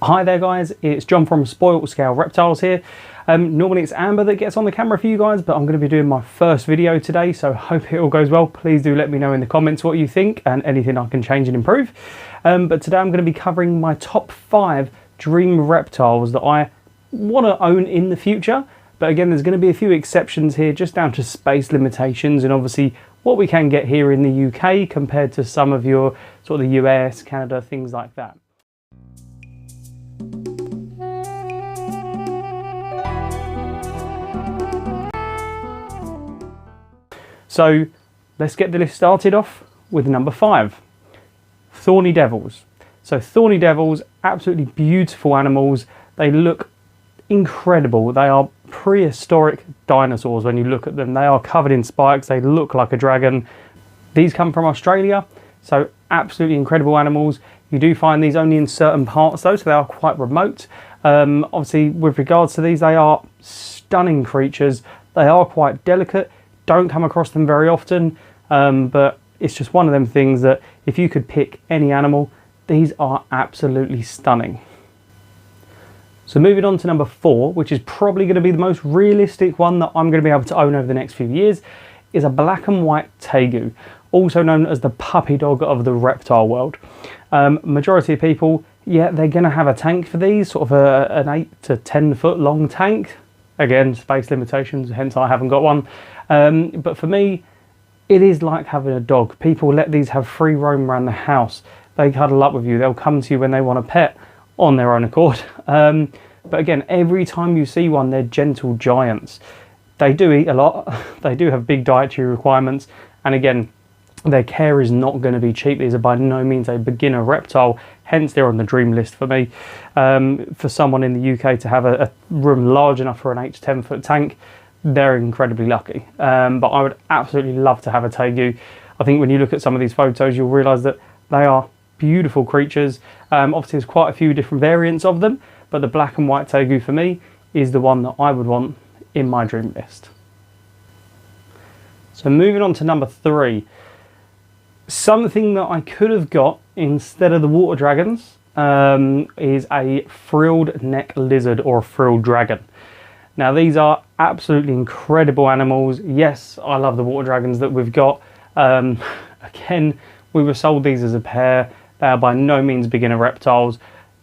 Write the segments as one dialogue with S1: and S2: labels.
S1: Hi there guys, it's John from Spoiled Scale Reptiles here. Normally it's Amber that gets on the camera for you guys, but I'm going to be doing my first video today, so hope it all goes well. Please do let me know in the comments what you think and anything I can change and improve. But today I'm going to be covering my top 5 dream reptiles that I want to own in the future. But again, there's going to be a few exceptions here, just down to space limitations and obviously what we can get here in the UK compared to some of your sort of the US, Canada, things like that. So let's get the list started off with number 5, Thorny Devils. So Thorny Devils, absolutely beautiful animals. They look incredible. They are prehistoric dinosaurs when you look at them. They are covered in spikes. They look like a dragon. These come from Australia, so absolutely incredible animals. You do find these only in certain parts though, so they are quite remote. Obviously with regards to these, they are stunning creatures. They are quite delicate. Don't come across them very often, but it's just one of them things that if you could pick any animal, these are absolutely stunning. So moving on to number 4, which is probably going to be the most realistic one that I'm going to be able to own over the next few years, is a black and white Tegu, also known as the puppy dog of the reptile world. Majority of people, yeah, they're going to have a tank for these, sort of an 8 to 10 foot long tank. Again, space limitations, hence I haven't got one. But for me, it is like having a dog. People let these have free roam around the house. They cuddle up with you. They'll come to you when they want a pet on their own accord. But again, every time you see one, they're gentle giants. They do eat a lot. They do have big dietary requirements. And again, their care is not going to be cheap. These are by no means a beginner reptile. Hence, they're on the dream list for me. For someone in the UK to have a room large enough for an 8 to 10 foot tank, they're incredibly lucky. But I would absolutely love to have a Tegu. I think when you look at some of these photos, you'll realise that they are beautiful creatures. Obviously, there's quite a few different variants of them, but the black and white Tegu for me is the one that I would want in my dream list. So moving on to number 3. Something that I could have got instead of the water dragons is a frilled neck lizard or a frilled dragon. Now these are absolutely incredible animals. Yes, I love the water dragons that we've got. Again, we were sold these as a pair. They are by no means beginner reptiles.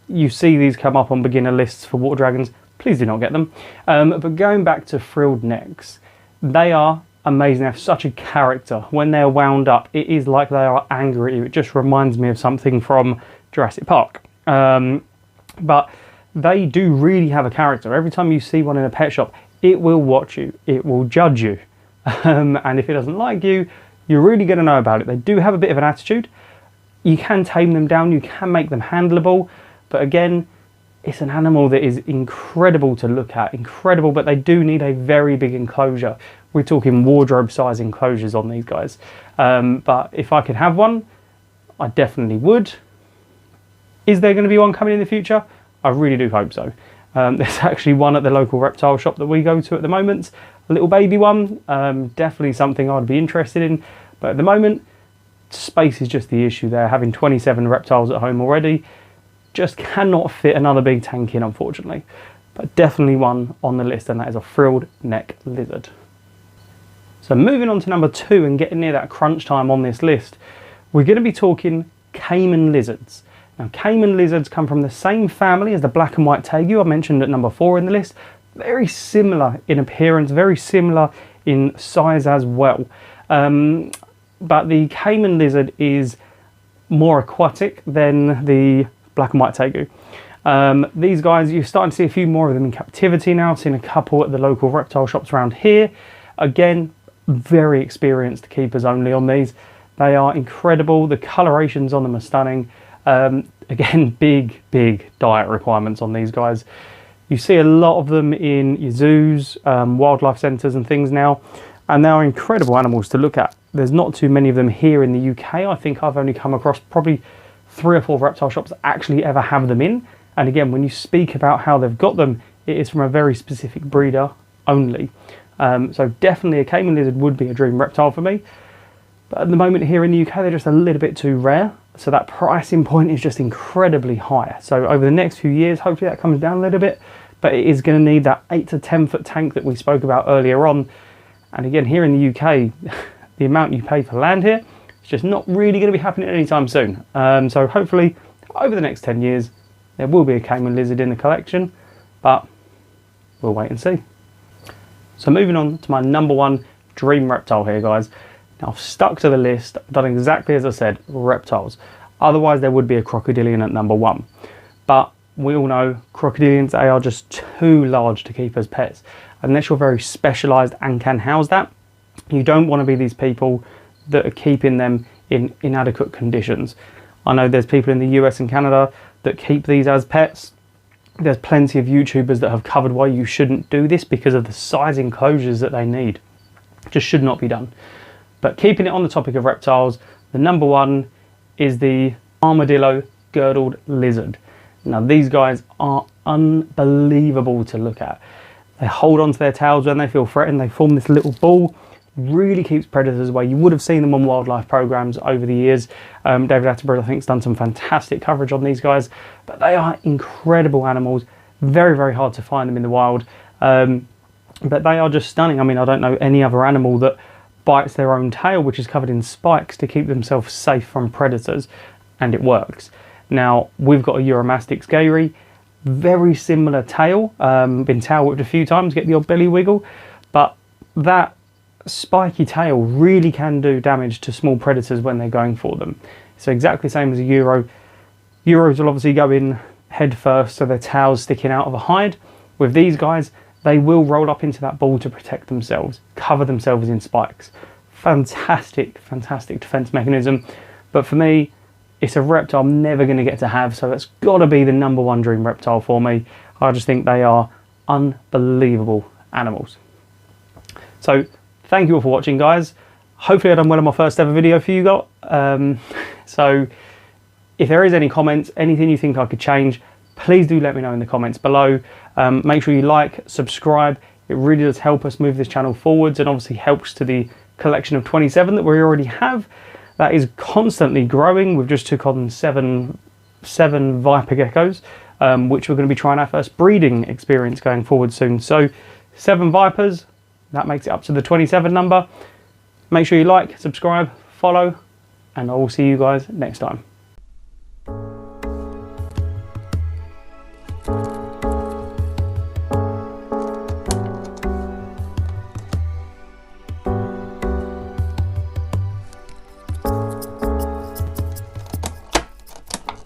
S1: You see these come up on beginner lists for water dragons. Please do not get them. But going back to frilled necks, they are amazing. They have such a character. When they're wound up, it is like they are angry at you. It just reminds me of something from Jurassic Park. But they do really have a character. Every time you see one in a pet shop, it will watch you. It will judge you. And if it doesn't like you, you're really going to know about it. They do have a bit of an attitude. You can tame them down. You can make them handleable. But again, it's an animal that is incredible to look at. Incredible, but they do need a very big enclosure. We're talking wardrobe size enclosures on these guys. But if I could have one, I definitely would. Is there going to be one coming in the future? I really do hope so. There's actually one at the local reptile shop that we go to at the moment. A little baby one. Definitely something I'd be interested in. But at the moment, space is just the issue there. Having 27 reptiles at home already, just cannot fit another big tank in, unfortunately. But definitely one on the list, and that is a frilled neck lizard. So moving on to number 2 and getting near that crunch time on this list, we're going to be talking Caimen lizards. Now, Caimen lizards come from the same family as the black and white Tegu I mentioned at number 4 in the list. Very similar in appearance, very similar in size as well. But the Caimen lizard is more aquatic than the black and white Tegu. These guys, you're starting to see a few more of them in captivity now. I've seen a couple at the local reptile shops around here. Again, very experienced keepers only on these. They are incredible. The colorations on them are stunning. Again, big diet requirements on these guys. You see a lot of them in your zoos, wildlife centres and things now, and they are incredible animals to look at. There's not too many of them here in the UK. I think I've only come across probably 3 or 4 reptile shops that actually ever have them in. And again, when you speak about how they've got them, it is from a very specific breeder only. So definitely a Caimen lizard would be a dream reptile for me. But at the moment here in the UK, they're just a little bit too rare. So that pricing point is just incredibly high. So over the next few years, hopefully that comes down a little bit, but it is going to need that 8 to 10 foot tank that we spoke about earlier on. And again, here in the UK, the amount you pay for land here, it's just not really going to be happening anytime soon. So hopefully over the next 10 years, there will be a Caimen lizard in the collection, but we'll wait and see. So moving on to my number one dream reptile here, guys. Now I've stuck to the list, I've done exactly as I said, reptiles. Otherwise there would be a crocodilian at number one. But we all know crocodilians, they are just too large to keep as pets. Unless you're very specialised and can house that, you don't want to be these people that are keeping them in inadequate conditions. I know there's people in the US and Canada that keep these as pets. There's plenty of YouTubers that have covered why you shouldn't do this because of the size enclosures that they need. Just should not be done. But keeping it on the topic of reptiles, the number one is the Armadillo Girdled lizard. Now these guys are unbelievable to look at. They hold onto their tails when they feel threatened. They form this little ball. Really keeps predators away. You would have seen them on wildlife programs over the years. David Attenborough, I think, has done some fantastic coverage on these guys. But they are incredible animals. Very, very hard to find them in the wild. But they are just stunning. I mean, I don't know any other animal that bites their own tail, which is covered in spikes, to keep themselves safe from predators, and it works. Now we've got a Uromastic scaly, very similar tail, been tail whipped a few times, get the odd belly wiggle, but that spiky tail really can do damage to small predators when they're going for them. So exactly the same as a Euro. Euros will obviously go in head first, so their tail's sticking out of a hide. With these guys, they will roll up into that ball to protect themselves, cover themselves in spikes. Fantastic, fantastic defense mechanism. But for me, it's a reptile I'm never going to get to have, so that's got to be the number one dream reptile for me. I just think they are unbelievable animals. So thank you all for watching, guys. Hopefully I've done well on my first ever video for you lot. So if there is any comments, anything you think I could change, please do let me know in the comments below. Make sure you like, subscribe. It really does help us move this channel forwards, and obviously helps to the collection of 27 that we already have. That is constantly growing. We've just took on seven viper geckos, which we're going to be trying our first breeding experience going forward soon. So 7 vipers, that makes it up to the 27 number. Make sure you like, subscribe, follow, and I will see you guys next time.